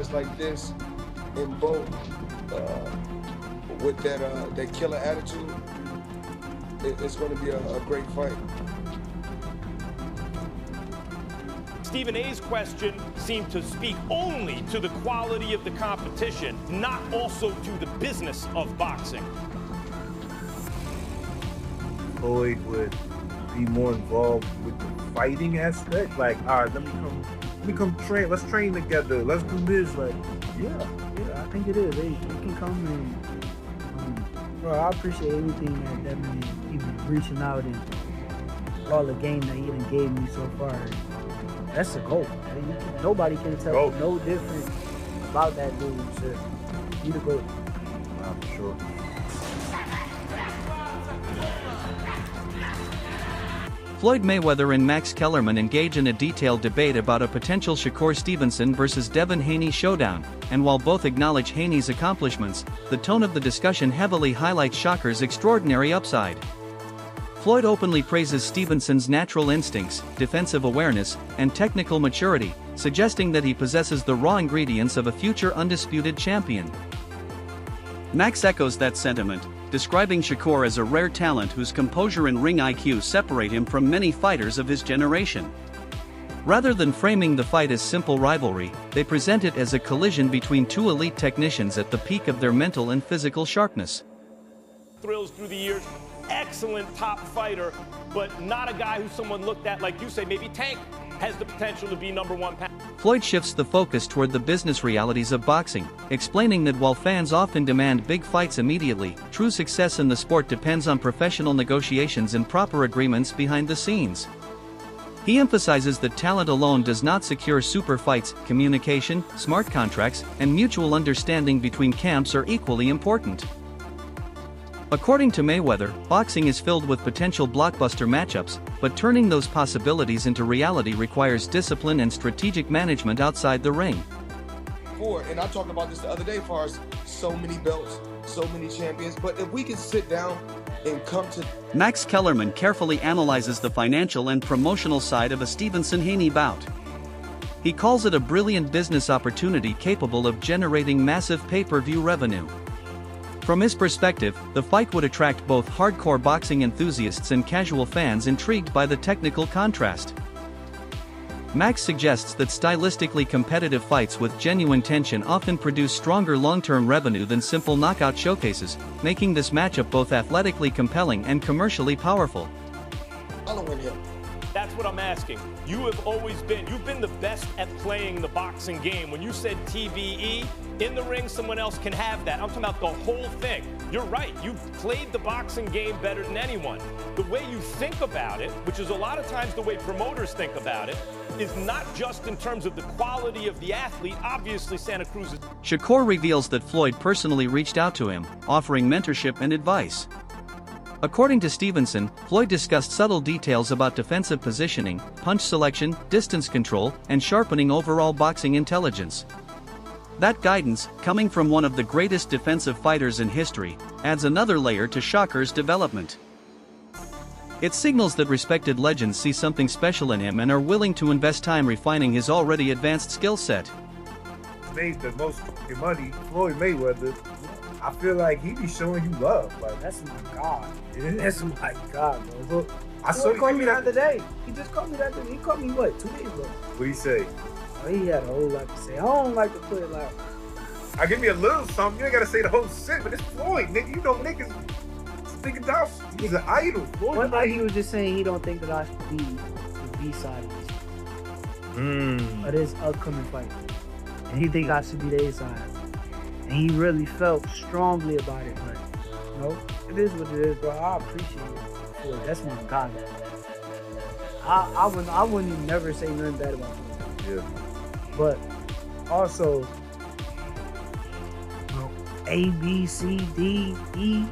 fighters like this in both with that killer attitude, it's going to be a great fight. Stephen A's question seemed to speak only to the quality of the competition, not also to the business of boxing. Floyd would be more involved with the fighting aspect. Like, all right, let me come train. Let's train together. Let's do this. Like, yeah, I think it is. They can come and, bro, I appreciate everything that Devin is even reaching out and all the game that he done gave me so far. That's the goal. Nobody can tell me no different about that dude. So, he the GOAT. For sure. Floyd Mayweather and Max Kellerman engage in a detailed debate about a potential Shakur Stevenson versus Devin Haney showdown, and while both acknowledge Haney's accomplishments, the tone of the discussion heavily highlights Shakur's extraordinary upside. Floyd openly praises Stevenson's natural instincts, defensive awareness, and technical maturity, suggesting that he possesses the raw ingredients of a future undisputed champion. Max echoes that sentiment, describing Shakur as a rare talent whose composure and ring IQ separate him from many fighters of his generation. Rather than framing the fight as simple rivalry, they present it as a collision between two elite technicians at the peak of their mental and physical sharpness. Thrills through the years, excellent top fighter, but not a guy who someone looked at, like you say, maybe Tank has the potential to be #1. Floyd shifts the focus toward the business realities of boxing, explaining that while fans often demand big fights immediately, true success in the sport depends on professional negotiations and proper agreements behind the scenes. He emphasizes that talent alone does not secure super fights. Communication, smart contracts, and mutual understanding between camps are equally important. According to Mayweather, boxing is filled with potential blockbuster matchups, but turning those possibilities into reality requires discipline and strategic management outside the ring. And I talked about this the other day, as far as so many belts, so many champions, but if we can sit down and come to... Max Kellerman carefully analyzes the financial and promotional side of a Stevenson-Haney bout. He calls it a brilliant business opportunity capable of generating massive pay-per-view revenue. From his perspective, the fight would attract both hardcore boxing enthusiasts and casual fans intrigued by the technical contrast. Max suggests that stylistically competitive fights with genuine tension often produce stronger long-term revenue than simple knockout showcases, making this matchup both athletically compelling and commercially powerful. Following him. That's what I'm asking. You've been the best at playing the boxing game. When you said TBE, in the ring, someone else can have that. I'm talking about the whole thing. You're right, you've played the boxing game better than anyone. The way you think about it, which is a lot of times the way promoters think about it, is not just in terms of the quality of the athlete. Obviously, Santa Cruz is... Shakur reveals that Floyd personally reached out to him, offering mentorship and advice. According to Stevenson, Floyd discussed subtle details about defensive positioning, punch selection, distance control, and sharpening overall boxing intelligence. That guidance, coming from one of the greatest defensive fighters in history, adds another layer to Shakur's development. It signals that respected legends see something special in him and are willing to invest time refining his already advanced skill set. Made the most money, Floyd Mayweather. I feel like he be showing you love. Like, That's my God. yeah. That's my God, bro. Look, I saw he called you me that the other day. He just called me that day. He called me, what, 2 days ago? What he say? Oh, he had a whole lot to say. I don't like to put it like... I give me a little something. You ain't gotta say the whole shit, but it's Floyd, nigga. You know niggas. Nigga Dolph, he's an idol. Floyd. One night he was just saying he don't think that I should be the B-side of this upcoming fight. And he think I should be the A-side. And he really felt strongly about it, but you know, it is what it is, bro. I appreciate it. Boy, that's my God. I wouldn't even never say nothing bad about him. Yeah. But also, you know, A, B, C, D, E.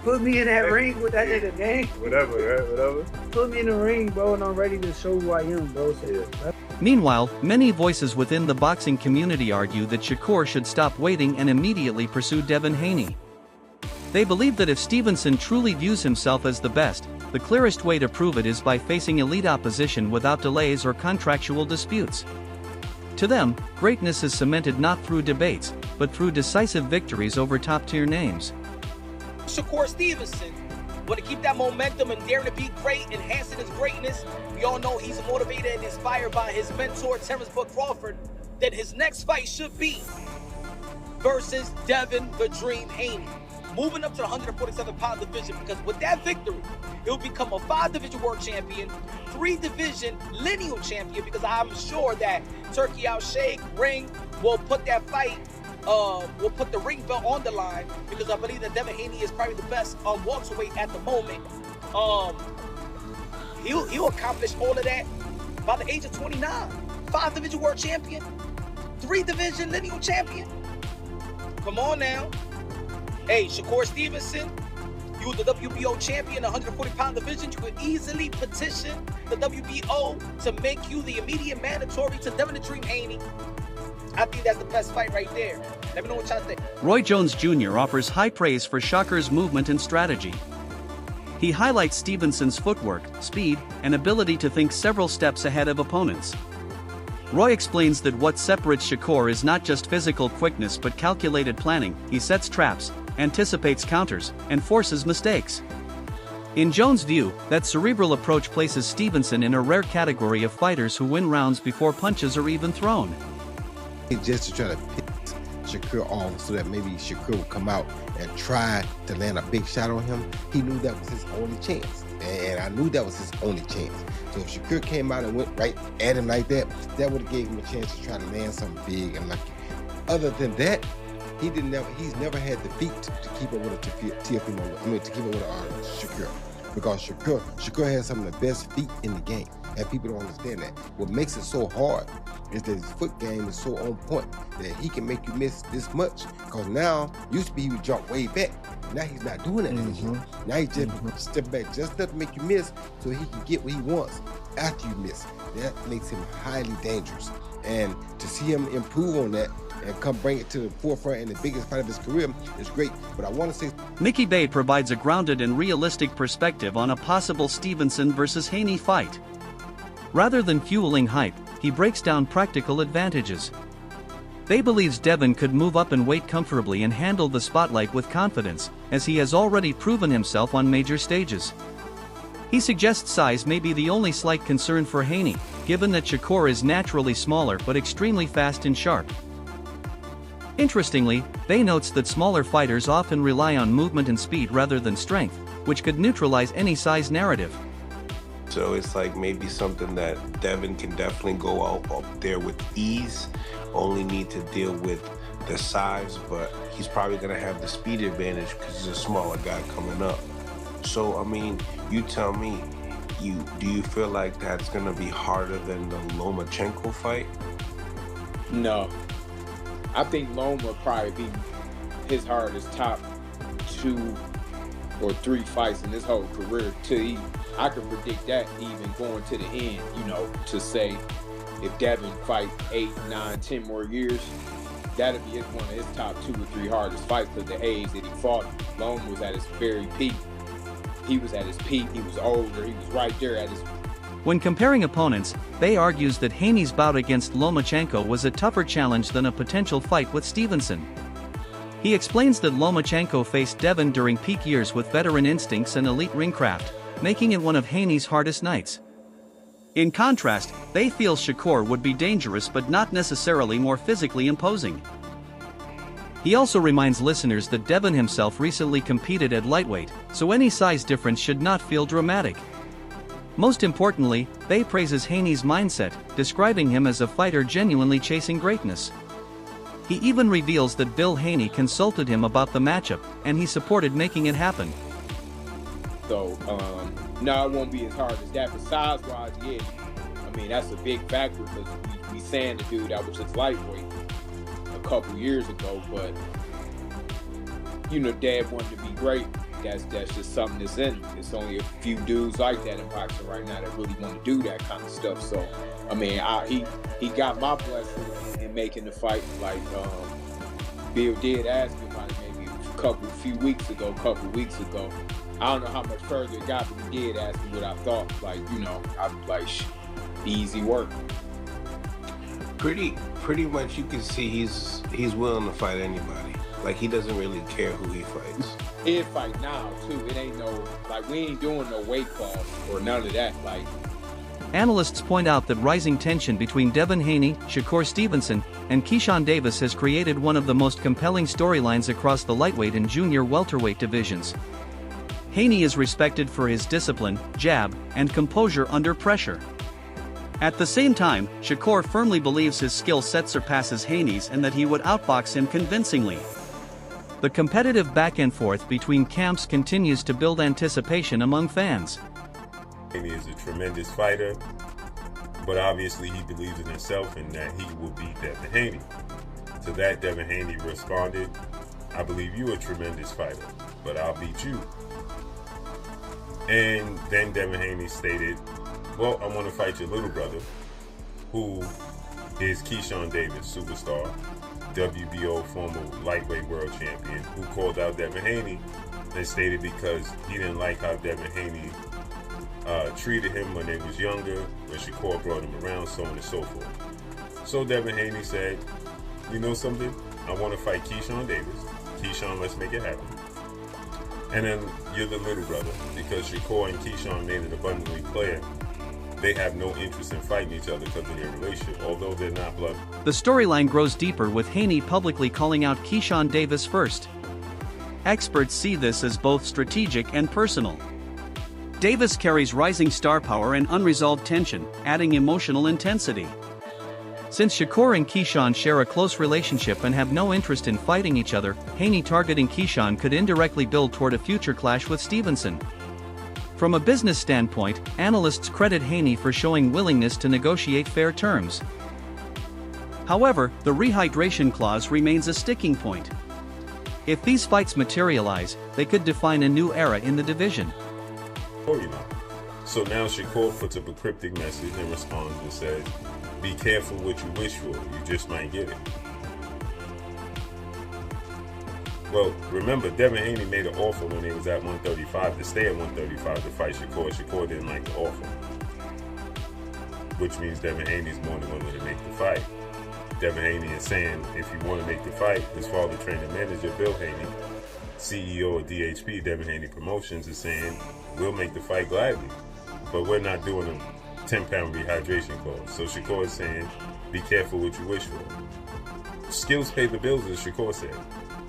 Put me in that ring with that nigga, gang. Whatever, right? Whatever. Put me in the ring, bro, and I'm ready to show who I am, bro. So, Yeah. Meanwhile, many voices within the boxing community argue that Shakur should stop waiting and immediately pursue Devin Haney. They believe that if Stevenson truly views himself as the best, the clearest way to prove it is by facing elite opposition without delays or contractual disputes. To them, greatness is cemented not through debates, but through decisive victories over top-tier names. Shakur Stevenson, want to keep that momentum and daring to be great, enhancing his greatness. We all know he's motivated and inspired by his mentor, Terrence Bud Crawford, that his next fight should be versus Devin the Dream Haney, moving up to the 147-pound division, because with that victory, he'll become a 5-division world champion, 3-division lineal champion, because I'm sure that Turkey Al-Sheikh Ring will put that fight, will put the ring belt on the line, because I believe that Devin Haney is probably the best welterweight at the moment. He'll accomplish all of that by the age of 29. 5-division world champion, 3-division lineal champion. Come on now. Hey, Shakur Stevenson, you were the WBO champion, 140-pound division. You could easily petition the WBO to make you the immediate mandatory to Devin the Dream Haney. I think that's the best fight right there. Let me know what y'all think. Roy Jones Jr. offers high praise for Shakur's movement and strategy. He highlights Stevenson's footwork, speed, and ability to think several steps ahead of opponents. Roy explains that what separates Shakur is not just physical quickness but calculated planning. He sets traps, anticipates counters, and forces mistakes. In Jones' view, that cerebral approach places Stevenson in a rare category of fighters who win rounds before punches are even thrown. Just to try to piss Shakur off so that maybe Shakur would come out and try to land a big shot on him. He knew that was his only chance, and I knew that was his only chance. So if Shakur came out and went right at him like that, that would have gave him a chance to try to land something big and lucky. Other than that, he's never had the feet to keep up with Shakur, because Shakur has some of the best feet in the game, and people don't understand that. What makes it so hard is that his foot game is so on point that he can make you miss this much. Because now, used to be he would jump way back. Now he's not doing that anymore. Now he just step back just enough to make you miss so he can get what he wants after you miss. That makes him highly dangerous. And to see him improve on that and come bring it to the forefront in the biggest fight of his career is great. But I want to say, Mickey Bay provides a grounded and realistic perspective on a possible Stevenson versus Haney fight. Rather than fueling hype, he breaks down practical advantages. Bay believes Devin could move up in weight comfortably and handle the spotlight with confidence, as he has already proven himself on major stages. He suggests size may be the only slight concern for Haney, given that Shakur is naturally smaller but extremely fast and sharp. Interestingly, Bay notes that smaller fighters often rely on movement and speed rather than strength, which could neutralize any size narrative. So it's like maybe something that Devin can definitely go up there with ease, only need to deal with the size, but he's probably going to have the speed advantage because he's a smaller guy coming up. So, I mean, you tell me, do you feel like that's going to be harder than the Lomachenko fight? No. I think Loma will probably be his hardest top 2 or 3 fights in his whole career. I could predict that even going to the end, to say if Devin fight 8, 9, 10 more years, that'll be one of his top 2 or 3 hardest fights because the age that he fought. Loma was at his very peak. He was at his peak, he was older, he was right there at his. When comparing opponents, Bay argues that Haney's bout against Lomachenko was a tougher challenge than a potential fight with Stevenson. He explains that Lomachenko faced Devin during peak years with veteran instincts and elite ringcraft, making it one of Haney's hardest nights. In contrast, Bay feels Shakur would be dangerous but not necessarily more physically imposing. He also reminds listeners that Devin himself recently competed at lightweight, so any size difference should not feel dramatic. Most importantly, Bay praises Haney's mindset, describing him as a fighter genuinely chasing greatness. He even reveals that Bill Haney consulted him about the matchup, and he supported making it happen. So, no, it won't be as hard as that, but size-wise, yeah. I mean, that's a big factor because we saying the dude that was just lightweight a couple years ago, but, Dad wanted to be great. That's just something that's in him. It's only a few dudes like that in boxing right now that really want to do that kind of stuff. So, I mean, he got my blessing in making the fight. Like, Bill did ask me about it maybe a few weeks ago. I don't know how much further it got, but he did ask me what I thought. Like, I'm like, easy work. Pretty much you can see he's willing to fight anybody. Like, he doesn't really care who he fights. He'll fight now too. It ain't no, like, we ain't doing no weight class or none of that. Like, Analysts point out that rising tension between Devin Haney, Shakur Stevenson, and Keyshawn Davis has created one of the most compelling storylines across the lightweight and junior welterweight divisions. Haney is respected for his discipline, jab, and composure under pressure. At the same time, Shakur firmly believes his skill set surpasses Haney's and that he would outbox him convincingly. The competitive back and forth between camps continues to build anticipation among fans. Haney is a tremendous fighter, but obviously he believes in himself and that he will beat Devin Haney. To that, Devin Haney responded, "I believe you're a tremendous fighter, but I'll beat you." And then Devin Haney stated, "Well, I want to fight your little brother, who is Keyshawn Davis, superstar, WBO former lightweight world champion, who called out Devin Haney and stated because he didn't like how Devin Haney treated him when they was younger, when Shakur brought him around, so on and so forth." So Devin Haney said, "You know something? I want to fight Keyshawn Davis. Keyshawn, let's make it happen. And then you're the little brother, because Shakur and Keyshawn made it abundantly clear they have no interest in fighting each other because of their relationship, although they're not blood." The storyline grows deeper with Haney publicly calling out Keyshawn Davis first. Experts see this as both strategic and personal. Davis carries rising star power and unresolved tension, adding emotional intensity. Since Shakur and Keyshawn share a close relationship and have no interest in fighting each other, Haney targeting Keyshawn could indirectly build toward a future clash with Stevenson. From a business standpoint, analysts credit Haney for showing willingness to negotiate fair terms. However, the rehydration clause remains a sticking point. If these fights materialize, they could define a new era in the division. So now Shakur puts up a cryptic message and responds and says, "Be careful what you wish for, you just might get it." Well, remember, Devin Haney made an offer when he was at 135 to stay at 135 to fight Shakur. Shakur didn't like the offer, which means Devin Haney's more than willing to make the fight. Devin Haney is saying if you want to make the fight, his father, trainer, manager, Bill Haney, CEO of DHP, Devin Haney Promotions, is saying, "We'll make the fight gladly, but we're not doing a 10-pound rehydration clause." So Shakur is saying, "Be careful what you wish for." Skills pay the bills, as Shakur said.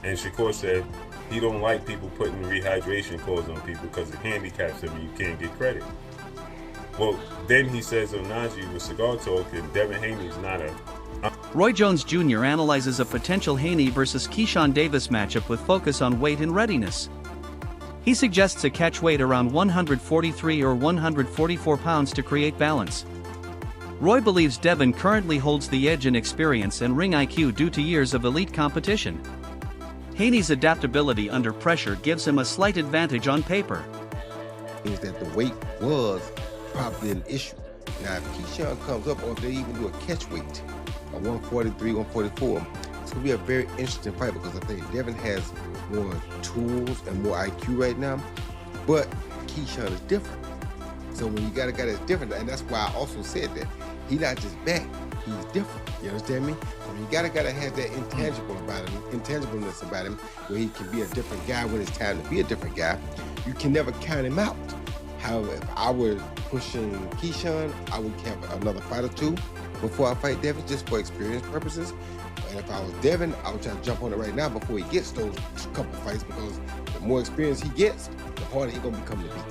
And Shakur said he don't like people putting rehydration clause on people because it handicaps them and you can't get credit. Well, then he says on Najee with Cigar Talk that Devin Haney's not a... Roy Jones Jr. analyzes a potential Haney versus Keyshawn Davis matchup with focus on weight and readiness. He suggests a catch weight around 143 or 144 pounds to create balance. Roy believes Devin currently holds the edge in experience and ring IQ due to years of elite competition. Haney's adaptability under pressure gives him a slight advantage on paper. Is that the weight was probably an issue. Now, if Keyshawn comes up, or if they even do a catch weight, a 143, 144, it's going to be a very interesting fight because I think Devin has more tools and more IQ right now, but Keyshawn is different. So when you got a guy that's different, and that's why I also said that, he's not just back, he's different. You understand me? So you got a guy that has that intangibleness about him, where he can be a different guy when it's time to be a different guy. You can never count him out. However, if I were pushing Keyshawn, I would have another fight or two before I fight Devin, just for experience purposes. And if I was Devin, I would try to jump on it right now before he gets those couple fights, because the more experience he gets, the harder he's going to become to beat.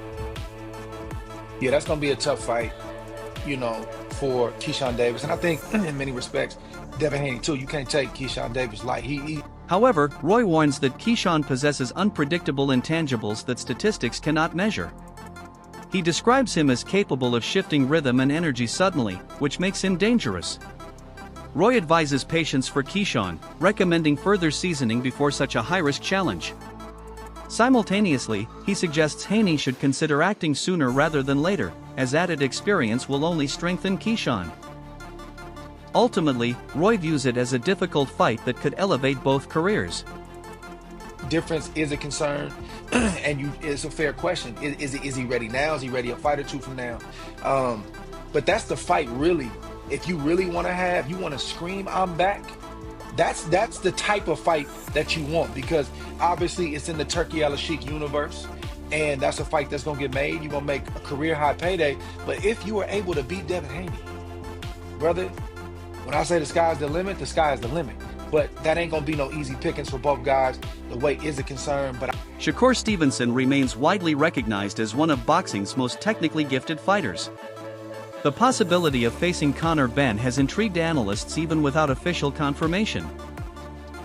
Yeah, that's going to be a tough fight, you know, for Keyshawn Davis. And I think in many respects, Devin Haney too, you can't take Keyshawn Davis light. However, Roy warns that Keyshawn possesses unpredictable intangibles that statistics cannot measure. He describes him as capable of shifting rhythm and energy suddenly, which makes him dangerous. Roy advises patience for Keyshawn, recommending further seasoning before such a high-risk challenge. Simultaneously, he suggests Haney should consider acting sooner rather than later, as added experience will only strengthen Keyshawn. Ultimately, Roy views it as a difficult fight that could elevate both careers. Difference is a concern, and it's a fair question. Is he ready now? Is he ready a fight or two from now? But that's the fight really if you really want to have, you want to scream, I'm back. That's the type of fight that you want, because obviously it's in the Turkey Al-Sheikh universe, and that's a fight that's gonna get made. You're gonna make a career high payday. But if you are able to beat Devin Haney, brother, when I say the sky's the limit, the sky is the limit. But that ain't gonna be no easy pickings for both guys. The weight is a concern, but Shakur Stevenson remains widely recognized as one of boxing's most technically gifted fighters. The possibility of facing Conor Benn has intrigued analysts even without official confirmation.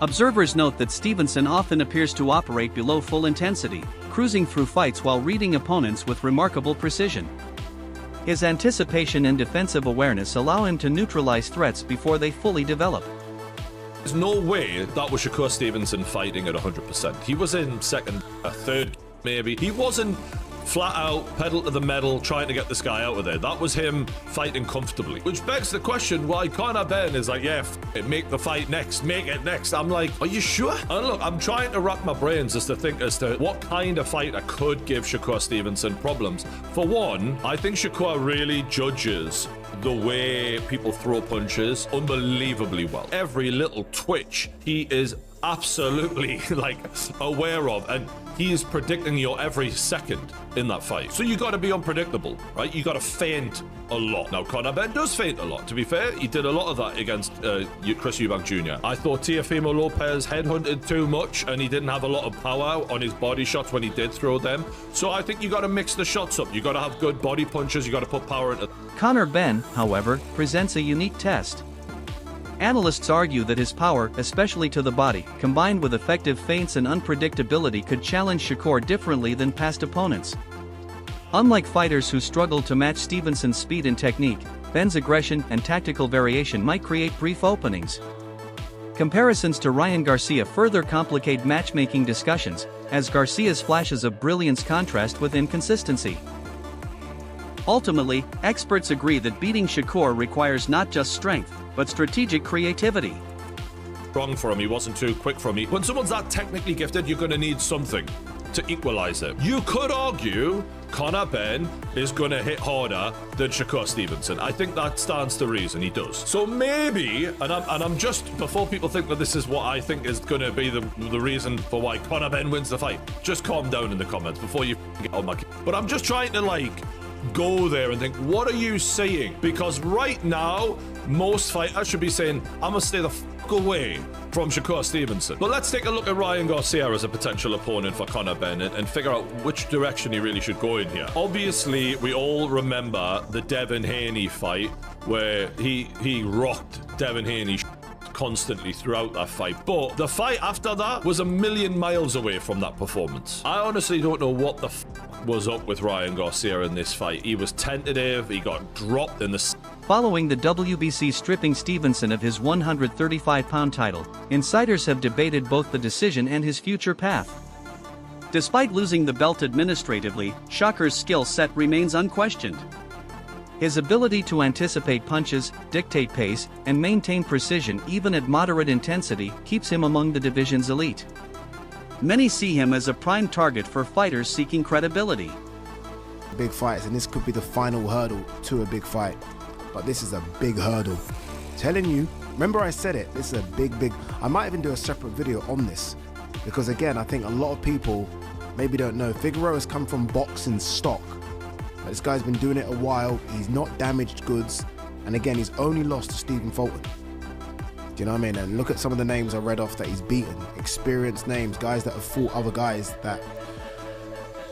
Observers note that Stevenson often appears to operate below full intensity, cruising through fights while reading opponents with remarkable precision. His anticipation and defensive awareness allow him to neutralize threats before they fully develop. There's no way that was Shakur Stevenson fighting at 100%. He was in second, third, maybe. He wasn't flat out, pedal to the metal, trying to get this guy out of there. That was him fighting comfortably. Which begs the question why Conor Benn is like, yeah, make the fight next, make it next. I'm like, are you sure? And look, I'm trying to rack my brains as to think as to what kind of fighter could give Shakur Stevenson problems. For one, I think Shakur really judges the way people throw punches unbelievably well. Every little twitch he is absolutely like aware of, and he is predicting your every second in that fight. So you got to be unpredictable, right? You got to feint a lot. Now Conor Benn does feint a lot. To be fair, he did a lot of that against Chris Eubank Jr. I thought Teofimo Lopez headhunted too much, and he didn't have a lot of power on his body shots when he did throw them. So I think you got to mix the shots up. You got to have good body punches. You got to put power into. Conor Benn, however, presents a unique test. Analysts argue that his power, especially to the body, combined with effective feints and unpredictability, could challenge Shakur differently than past opponents. Unlike fighters who struggled to match Stevenson's speed and technique, Benn's aggression and tactical variation might create brief openings. Comparisons to Ryan Garcia further complicate matchmaking discussions, as Garcia's flashes of brilliance contrast with inconsistency. Ultimately, experts agree that beating Shakur requires not just strength, but strategic creativity. Wrong for him, he wasn't too quick for me. When someone's that technically gifted, you're going to need something to equalize it. You could argue Conor Benn is going to hit harder than Shakur Stevenson. I think that stands to reason, he does. So maybe, and I'm just, before people think that this is what I think is going to be the reason for why Conor Benn wins the fight, just calm down in the comments before you get on my... But I'm just trying to like go there and think, what are you saying? Because right now, most fighters should be saying, I'm gonna stay the fuck away from Shakur Stevenson. But let's take a look at Ryan Garcia as a potential opponent for Conor Benn and figure out which direction he really should go in here. Obviously, we all remember the Devin Haney fight where he rocked Devin Haney constantly throughout that fight. But the fight after that was a million miles away from that performance. I honestly don't know what the was up with Ryan Garcia in this fight. He was tentative, he got dropped in the... Following the WBC stripping Stevenson of his 135-pound title, insiders have debated both the decision and his future path. Despite losing the belt administratively, Shakur's skill set remains unquestioned. His ability to anticipate punches, dictate pace, and maintain precision even at moderate intensity keeps him among the division's elite. Many see him as a prime target for fighters seeking credibility. Big fights, and this could be the final hurdle to a big fight. But this is a big hurdle. Telling you, remember I said it, this is a big, I might even do a separate video on this. Because again, I think a lot of people maybe don't know, Figueroa has come from boxing stock. This guy's been doing it a while, he's not damaged goods, and again, he's only lost to Stephen Fulton. Do you know what I mean? And look at some of the names I read off that he's beaten. Experienced names, guys that have fought other guys that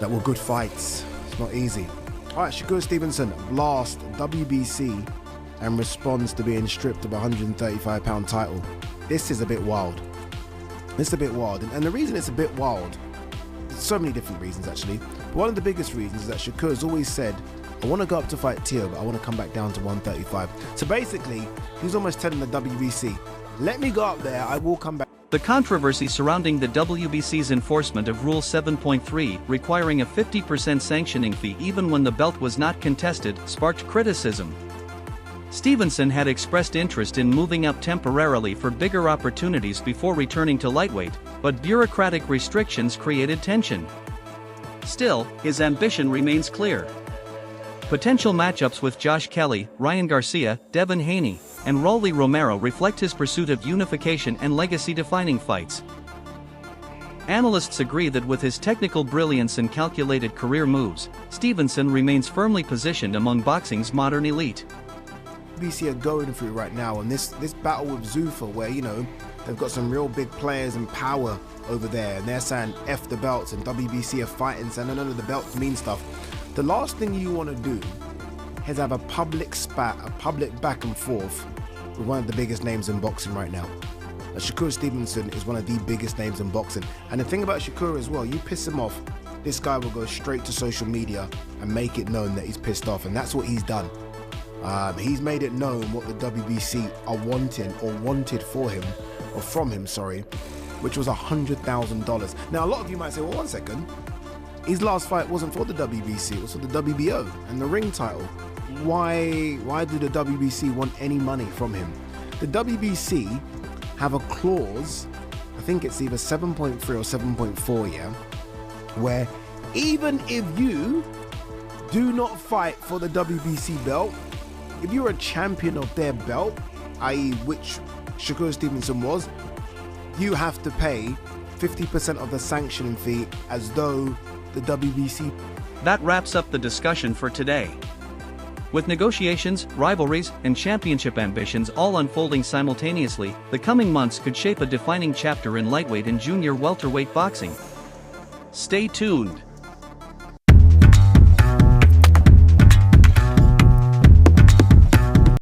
were good fights. It's not easy. All right, Shakur Stevenson, last WBC, and responds to being stripped of a 135-pound title. This is a bit wild. This is a bit wild. And the reason it's a bit wild, there's so many different reasons actually. But one of the biggest reasons is that Shakur has always said, I want to go up to fight Teo, but I want to come back down to 135. So basically, he's almost telling the WBC, let me go up there, I will come back. The controversy surrounding the WBC's enforcement of Rule 7.3, requiring a 50% sanctioning fee even when the belt was not contested, sparked criticism. Stevenson had expressed interest in moving up temporarily for bigger opportunities before returning to lightweight, but bureaucratic restrictions created tension. Still, his ambition remains clear. Potential matchups with Josh Kelly, Ryan Garcia, Devin Haney, and Rolly Romero reflect his pursuit of unification and legacy-defining fights. Analysts agree that with his technical brilliance and calculated career moves, Stevenson remains firmly positioned among boxing's modern elite. WBC are going through right now, and this battle with Zuffa, where, you know, they've got some real big players and power over there, and they're saying F the belts, and WBC are fighting, saying none of the belts mean stuff. The last thing you want to do is have a public spat, a public back and forth with one of the biggest names in boxing right now. Shakur Stevenson is one of the biggest names in boxing, and the thing about Shakur as well, you piss him off, this guy will go straight to social media and make it known that he's pissed off, and that's what he's done. He's made it known what the WBC are wanting, or wanted for him, or from him, sorry, which was $100,000. Now, a lot of you might say, well, one second, his last fight wasn't for the WBC, it was for the WBO and the ring title. Why do the WBC want any money from him? The WBC have a clause, I think it's either 7.3 or 7.4, yeah, where even if you do not fight for the WBC belt, if you're a champion of their belt, i.e. which Shakur Stevenson was, you have to pay 50% of the sanctioning fee as though the WBC. That wraps up the discussion for today. With negotiations, rivalries, and championship ambitions all unfolding simultaneously, the coming months could shape a defining chapter in lightweight and junior welterweight boxing. Stay tuned.